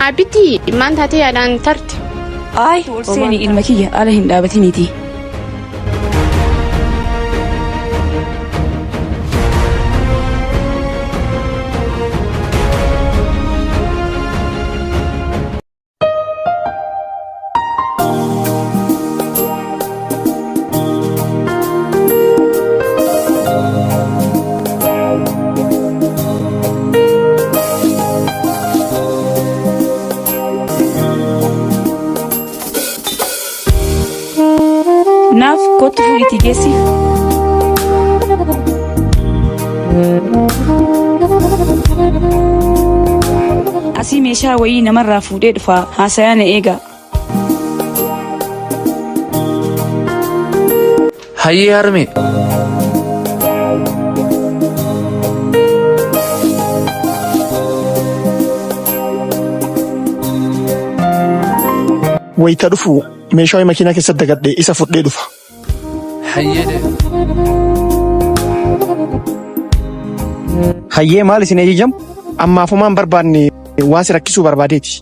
عبتي ما أنت هتي على أنترت أي ولسيني المكية على هندابتي تي naaf kottu fuudhiitii geessi. Asii meeshaa wayii namarraa fuudhee dhufaa haasayaan eegaa. Hayyee harme. Wayita dhufu meeshaa makiinaa keessatti dagadhee isa fudhee dhufa. Hayyee. Hayyee maal isin eeyyam? Ammaafumaan barbaanne waan si rakkisuu barbaadeeti.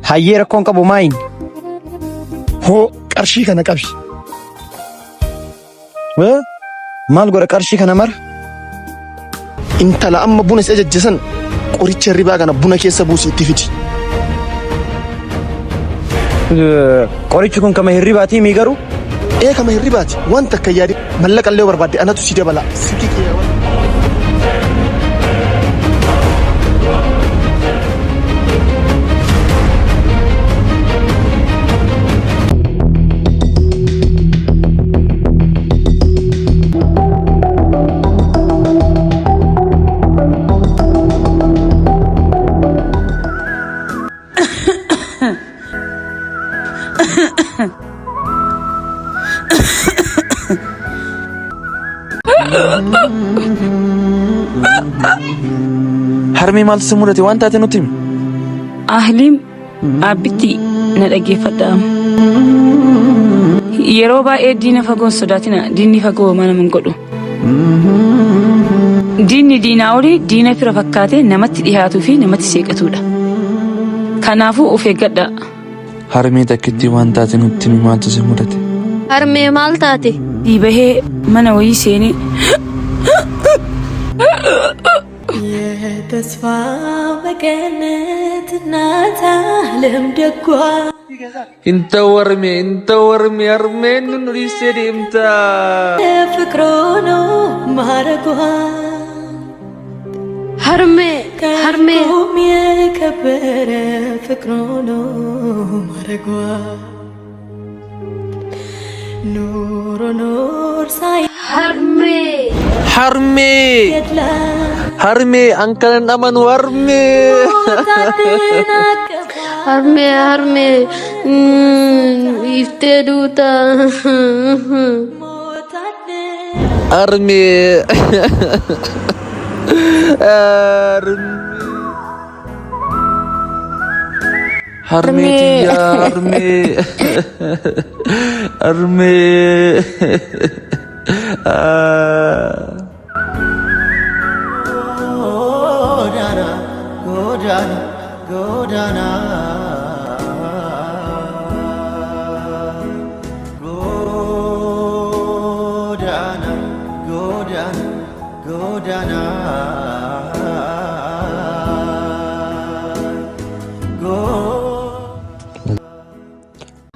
Hayyee rakkoon qabu maayin? Hoo qarshii kana qabi. Maal godha qarshii kana mara? Intala amma buna si ajajjesan qoricha hirribaa kana buna keessa buusi itti fidi. Qorichi kun kama hirribaatii mii garuu? Kama hirribaati wanta akka yaade mallaqallee barbaadde anatu si dabala. Harmee maaltu si mudate waan taate nutti himi? Ahliim abbitti na dhaggeeffadhaa. Yeroo baay'ee diina fagoo sodaatina diinni fagoo mana min godhu. Diinni diinaa olii diina fira fakkaatee namatti dhihaatuu fi namatti seeqatuudha. Kanaafuu of eeggadhaa. Harmee takkitti waan taate nutti himi maaltu si mudate? Harmee maal taate? Diibahee mana wayii seenee. ተስፋ በገነት እናት ዓለም ደጓ እንተ ወርሜ አርሜን ኑሪሴ ዴምታ ፍቅሮ ነው ማረጓ harme የከበረ ፍቅሮ ነው ማረጓ ኑሮ ኖር ሳይ harme angkalan aman warme harme ifte duta harme harme ya harme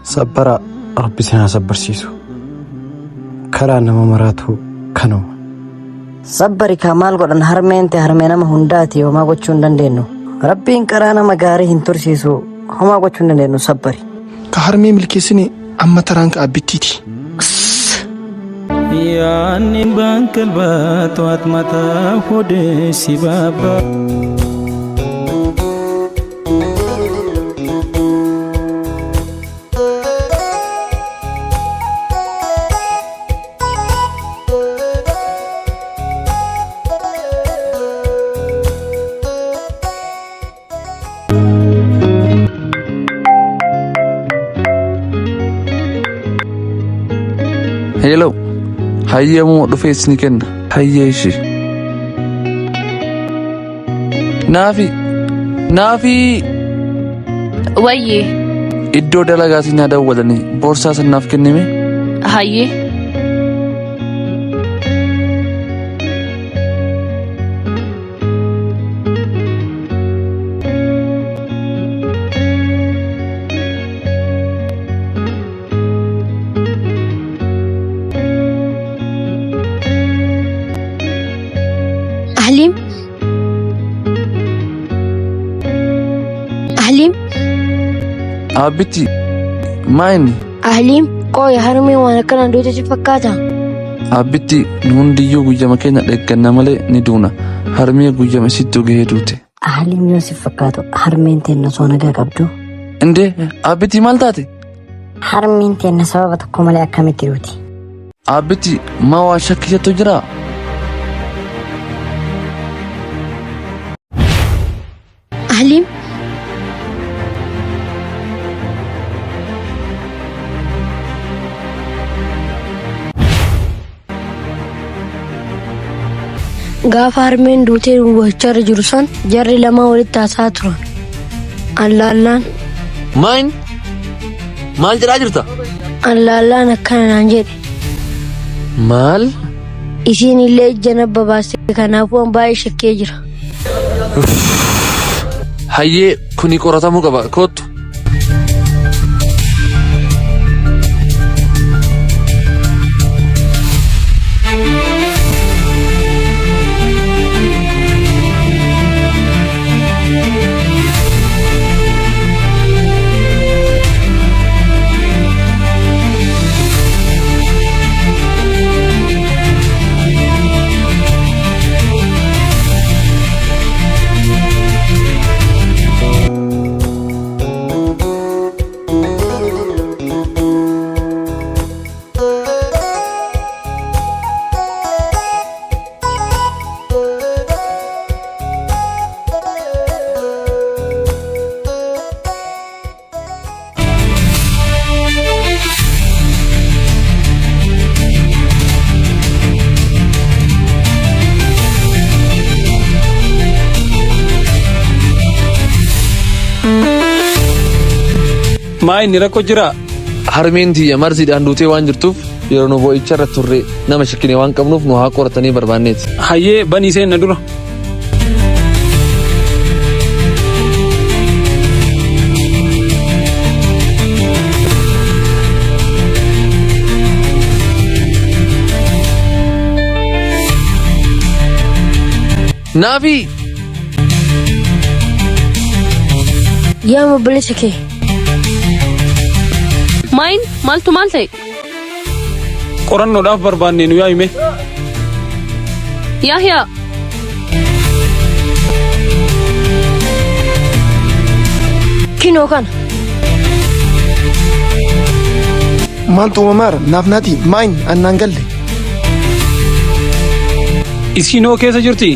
Sabbara Rabbi sinaa sabbarsiisu. Karaa nama maraatu kanuma. Sabbari maal godhan harmeen harmee nama hundaati homaa gochuu hin dandeenyu. Rabbiin karaa nama gaarii hin tursiisu homaa gochuu hin dandeenyu sabbari. Ka harmee milkeessine amma taraan ka abbittiiti. Yaanni bankalbaa to'at mataa hodee si baabaa. Hello. Hayyee moo dhufee isin kenna? Hayyee ishee. Naafi. Wayyee. Iddoo dalagaatii na dawwalanii boorsaa sannaaf kennime. Hayyee. Ahliim. Ahliim. Abbitti maayini? Ahliim. Qooya harmee waan akkanaan duuta si fakkaata. Abbitti nu hundiyyuu guyyama keenya dheegganna malee ni duuna. Harmee guyyama sittuu gahee duute. Ahliim yoo si fakkaatu harmeen teenna soo nagaa qabdu. Indee abbitti maal taate? Harmeen teenna sababa tokko malee akkamitti duuti? Abbitti maa waa shakkisattu jiraa? Ahliim. Gaafa harmeen duutee gocharra jiru san jarri lama walitti haasaa turan. Allaallaan. Maal jedhaa jirta? Allaallaan akkana naan jedhe. Maal? Isiin illee ija nabba baastee kanaafuu an baay'ee shakkee jira. Hayyee kuni qoratamuu qaba kottu. Maa inni rakkoo jira? Harmeen tiyya marsiidhaan duutee waan jirtuuf yeroo nu boo'icha irra turre nama shakkine waan qabnuuf nu haa qoratanii barbaanneeti. Hayyee banii seenna dura. Naafi! Yaa obboleessa kee. Maaltu maal ta'e? Qorannoodhaaf barbaanne nu yaa hime. Yaahiyaa. Kinoo kana. Maaltu uumamaara naaf naati maayin annaan galle. Isinoo keessa jirti?